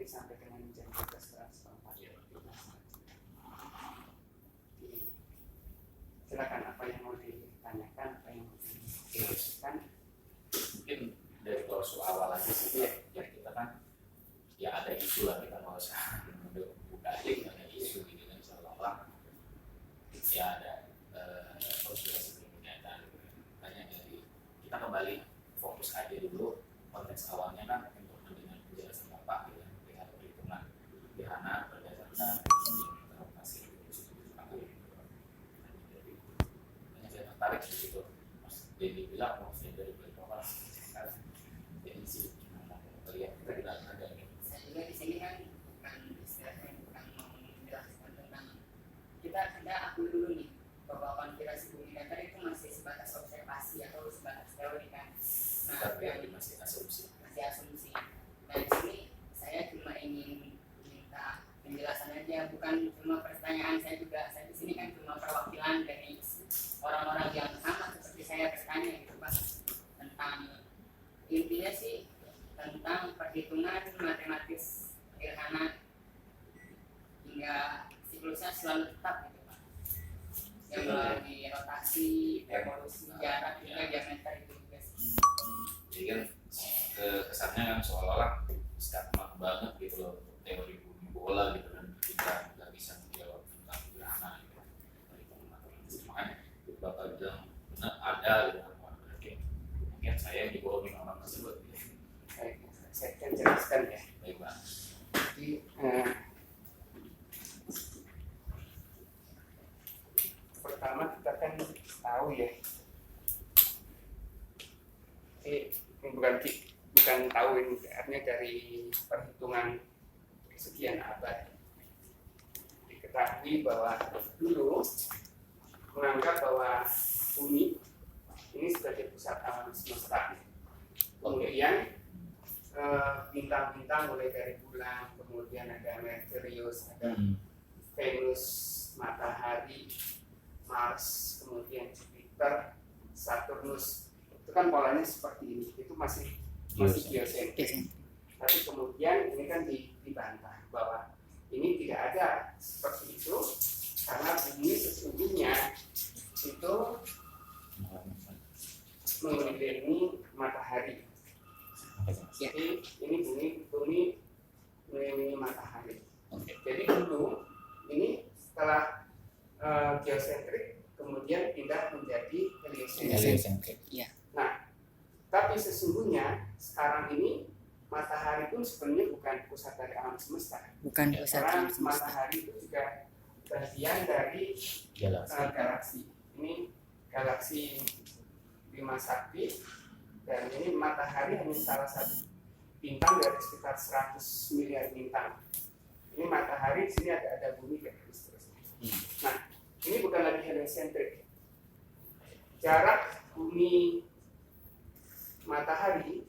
sampai dengan jam 12.04. Silakan, apa yang mau ditanyakan, apa yang mau dijelaskan? Mungkin dari klausul awal aja sih ya, kita kan ya ada isu lah, kita mau buka link ada isu gitu kan, seolah-olah ya ada konspirasi pernyataan. Makanya dari kita kembali fokus aja dulu, konteks awalnya kan untuk mendengar penjelasan Bapak gitu, lihat perhitungan gerhana berdasarkan transportasi banyak saya tertarik di situ. Mas Dedi bilang mau saya dari Bapak jadi sih gimana lihat kita ada ini. Saya juga di sini kan bukan istilahnya bukan menjelaskan tentang kita akui dulu nih bahwa konspirasi bumi datar itu masih sebatas observasi atau sebatas teori kan. Nah, Tapi masih asumsi. Nah di sini saya cuma ingin minta penjelasan aja, bukan cuma pertanyaan. Saya di sini kan cuma perwakilan dari orang-orang yang sama seperti saya bertanya gitu Pak, tentang intinya sih tentang perhitungan matematis gerhana hingga siklusnya selalu tetap gitu Pak, yang melalui rotasi, evolusi, jarak, juga diameter itu juga sih. Jadi kan kesannya kan seolah-olah skema banget gitu loh teori bumi bola gitu, dan kita nggak bisa menjawab tentang gerhana gitu. Perhitungan matematis, makanya Bapak bilang benar ada gitu. Berarti mungkin saya dibohongin orang tersebut gitu. Baik, saya akan jelaskan ya. Baik Pak. Jadi pertama kita kan tahu ya, ini bukan tahu, ini artinya dari perhitungan sekian abad diketahui bahwa dulu menganggap bahwa bumi ini sebagai pusat alam semesta. Kemudian bintang-bintang mulai dari bulan, kemudian ada Merkurius, ada Venus, Matahari, Mars, kemudian Jupiter, Saturnus. Itu kan polanya seperti ini. Itu masih geosentrik. Tapi kemudian ini kan dibantah bahwa ini tidak ada seperti itu, karena bumi sesungguhnya itu mengelilingi matahari. Jadi ini bumi mengelilingi matahari. Jadi dulu ini setelah geosentrik kemudian pindah menjadi heliosentrik. Nah, tapi sesungguhnya sekarang ini matahari pun sebenarnya bukan pusat dari alam semesta. Karena matahari itu juga bagian dari galaksi. Ini galaksi Bima Sakti, dan ini matahari hanya salah satu bintang dari sekitar 100 miliar bintang. Ini matahari, di sini ada bumi dan seterusnya. Nah, ini bukan lagi heliosentrik. Jarak bumi matahari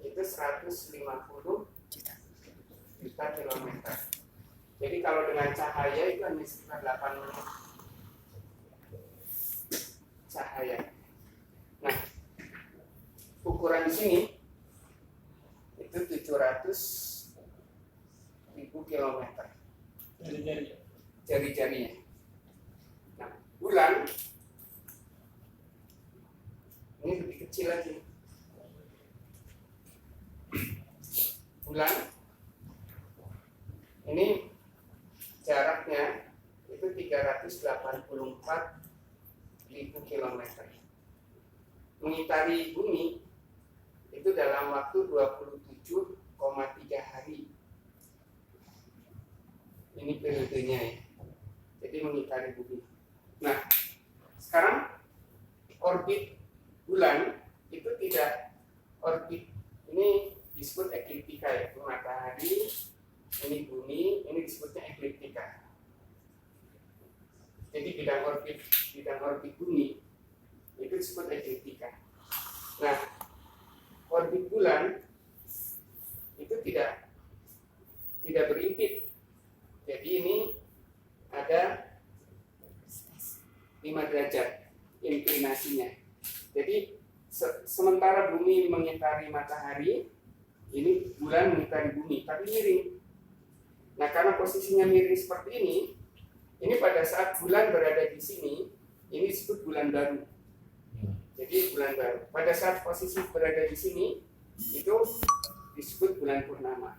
itu 150 juta kilometer. Jadi kalau dengan cahaya itu hanya sekitar 8 menit cahaya. Nah, ukuran di sini itu 700.000 kilometer. Jari-jarinya. Nah, bulan ini lebih kecil lagi. Bulan ini jaraknya itu 384.000 kilometer. Mengitari bumi itu dalam waktu 27,3 hari. Ini periodenya ya. Jadi mengitari bumi. Nah, sekarang orbit bulan itu tidak orbit, ini disebut ekliptika ya. Matahari, ini bumi, ini disebutnya ekliptika. Jadi bidang orbit bumi itu disebut ekliptika. Nah, orbit bulan itu tidak berimpit. Jadi ini ada 5 derajat inklinasinya. Jadi sementara bumi mengitari matahari, ini bulan mengitari bumi, tapi miring. Nah, karena posisinya miring seperti ini pada saat bulan berada di sini, ini disebut bulan baru. Jadi bulan baru. Pada saat posisi berada di sini, itu disebut bulan purnama.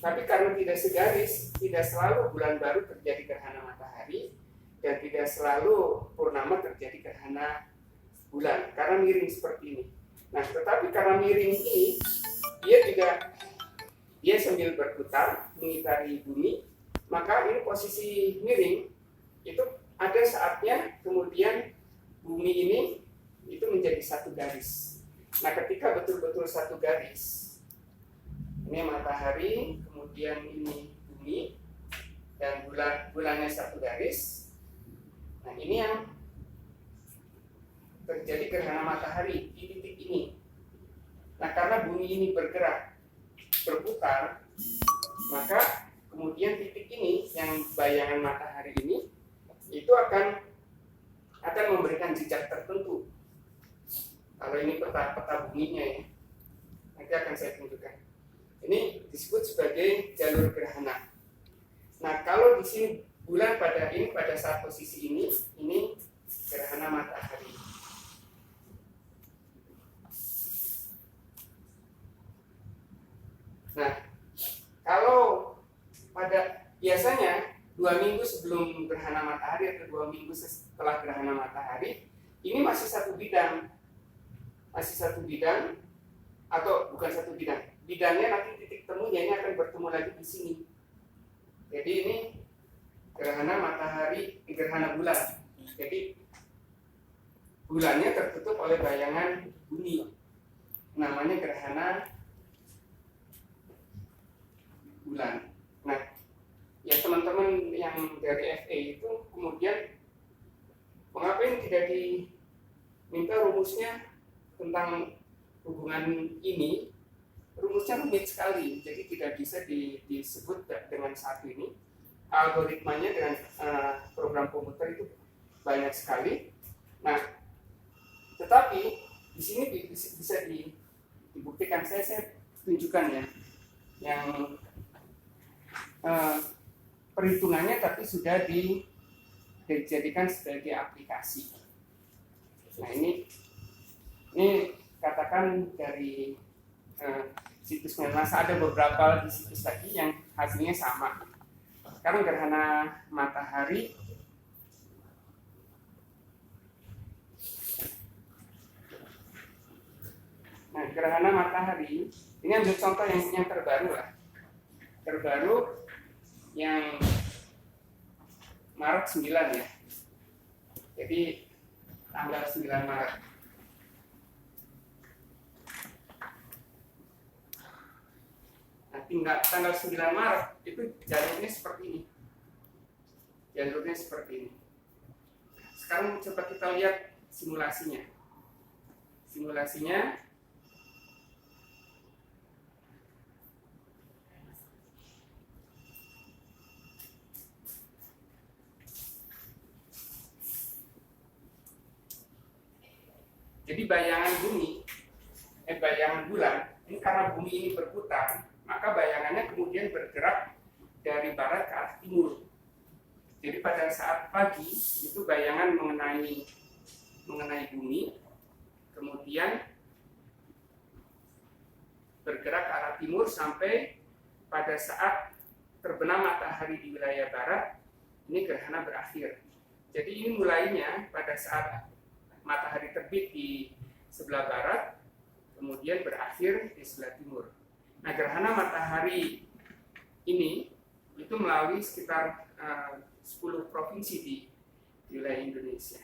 Tapi karena tidak segaris, tidak selalu bulan baru terjadi gerhana matahari, dan tidak selalu purnama terjadi gerhana bulan, karena miring seperti ini. Nah, tetapi karena miring ini, dia sambil berputar mengitari bumi, maka ini posisi miring itu ada saatnya kemudian bumi ini itu menjadi satu garis. Nah, ketika betul-betul satu garis, ini matahari, kemudian ini bumi, dan bulannya satu garis. Nah, ini yang terjadi gerhana matahari di titik ini. Nah, karena bumi ini berputar, maka kemudian titik ini yang bayangan matahari ini itu akan memberikan jejak tertentu. Kalau ini peta buminya ya, nanti akan saya tunjukkan. Ini disebut sebagai jalur gerhana. Nah, kalau di sini bulan pada saat posisi ini gerhana matahari. Nah, kalau biasanya 2 minggu sebelum gerhana matahari atau 2 minggu setelah gerhana matahari, ini masih satu bidang atau bukan satu bidang. Bidangnya nanti titik temunya ini akan bertemu lagi di sini. Jadi ini gerhana matahari, gerhana bulan. Jadi bulannya tertutup oleh bayangan bumi. Namanya gerhana bulan. Nah, ya teman-teman yang dari FE itu kemudian mengapa ini tidak diminta rumusnya tentang hubungan ini? Rumusnya rumit sekali, jadi tidak bisa disebut dengan satu ini. Algoritmanya dengan program komputer itu banyak sekali. Nah, tetapi di sini bisa dibuktikan. Saya tunjukkan ya, yang perhitungannya tapi sudah dijadikan sebagai aplikasi. Nah, ini katakan dari situsnya NASA, ada beberapa di situs lagi yang hasilnya sama. Sekarang gerhana matahari ini ambil contoh yang terbaru lah. Terbaru yang Maret 9 ya. Jadi tanggal 9 Maret. Nah, tanggal 9 Maret itu jalurnya seperti ini. Sekarang coba kita lihat simulasinya. Jadi bayangan bulan ini karena bumi ini berputar, maka bayangannya kemudian bergerak dari barat ke arah timur. Jadi pada saat pagi itu bayangan mengenai bumi, kemudian bergerak ke arah timur sampai pada saat terbenam matahari di wilayah barat, ini gerhana berakhir. Jadi ini mulainya pada saat matahari terbit di sebelah barat, kemudian berakhir di sebelah timur. Nah, gerhana matahari ini itu melalui sekitar 10 provinsi di wilayah Indonesia.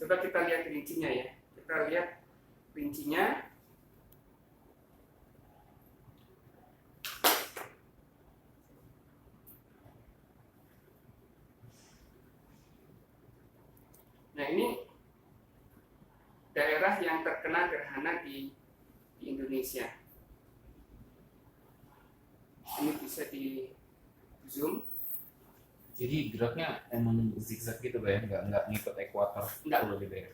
Coba kita lihat rincinya ya. Kita lihat rincinya. Nah, ini daerah yang terkena gerhana di Indonesia. Ini bisa di zoom. Jadi geraknya emang zigzag gitu Pak ya, nggak ngikut ekuator gitu ya.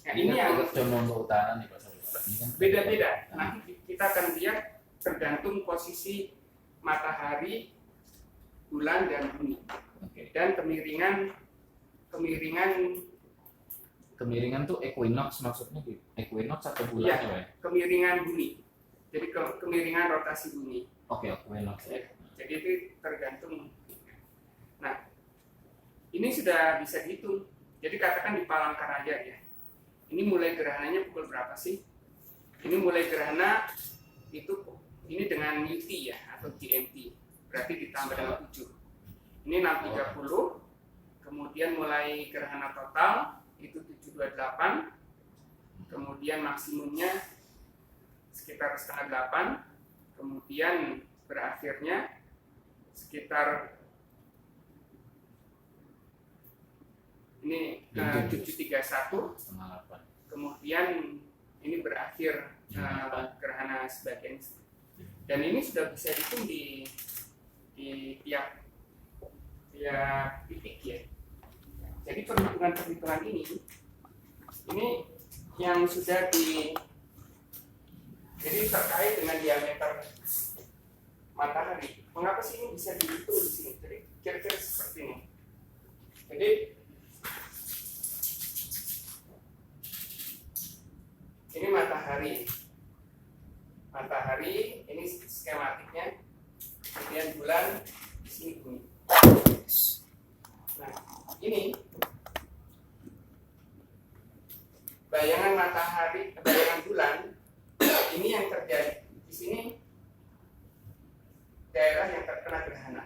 Nah, ini yang condong ke utara nih Pak. Ini kan beda-beda. Nanti kita akan lihat tergantung posisi matahari, bulan dan bumi. Oke. Dan kemiringan Kemiringan tuh equinox maksudnya gitu. Equinox atau bulannya, Iya. Pak? kemiringan bumi. Jadi kemiringan rotasi bumi. Oke, equinox ya. Jadi itu tergantung. Nah, ini sudah bisa dihitung. Jadi katakan di Palangkaraya ya. Ini mulai gerhananya pukul berapa sih? Ini mulai gerhana itu ini dengan UT ya atau GMT. Berarti ditambah dengan 7. Ini 6.30. Kemudian mulai gerhana total itu 7.28. Kemudian maksimumnya sekitar setengah 8. Kemudian berakhirnya sekitar ini 7.31. Setengah 8. Kemudian ini berakhir gerhana sebagian. Dan ini sudah bisa dihitung di tiap titik ya. Jadi perhitungan ini yang sudah jadi terkait dengan diameter matahari. Mengapa sih ini bisa dihitung di sini? Jadi kira-kira seperti ini. Jadi ini matahari ini skematiknya, kemudian bulan di sini bumi. Nah, ini bayangan matahari, bayangan bulan ini yang terjadi di sini daerah yang terkena gerhana.